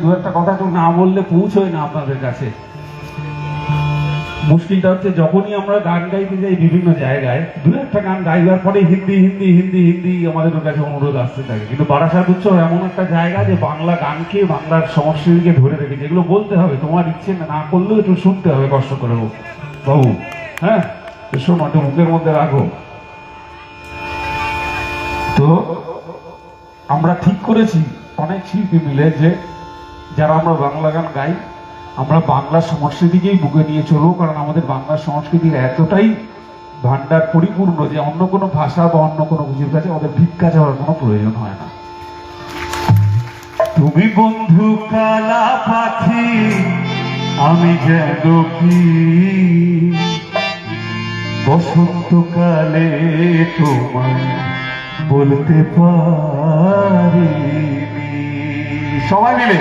দু একটা কথা একটু না বললে পৌঁছয় না আপনাদের কাছে। মুশকিলটা হচ্ছে যখনই আমরা গান গাইতে যাই বিভিন্ন জায়গায়, দু একটা গান গাইবার পরে হিন্দি হিন্দি হিন্দি হিন্দি আমাদের কাছে অনুরোধ আসতে থাকে। কিন্তু বারাসাত উৎসব এমন একটা জায়গা যে বাংলা গানকে, বাংলার সংস্কৃতিকে ধরে রেখেছে। এগুলো বলতে হবে, তোমার ইচ্ছে না করলেও একটু শুনতে হবে কষ্ট করে বাবু। হ্যাঁ, শোনো, একটু মুখের মধ্যে রাখো। তো আমরা ঠিক করেছি অনেক শিল্পী মিলে যে যারা আমরা বাংলা গান গাই, আমরা বাংলা সংস্কৃতিকেই বুকে নিয়ে চলবো। কারণ আমাদের বাংলা সংস্কৃতির এতটাই ভান্ডার পরিপূর্ণ যে অন্য কোনো ভাষা বা অন্য কোনো কিছুর কাছে আমাদের ভিক্ষা চাওয়ার কোনো প্রয়োজন হয় না। তুমি বন্ধু কালা পাখি, আমি যেন কি বসন্তকালে তোমায় বলতে পারিনি। সবাই মিলে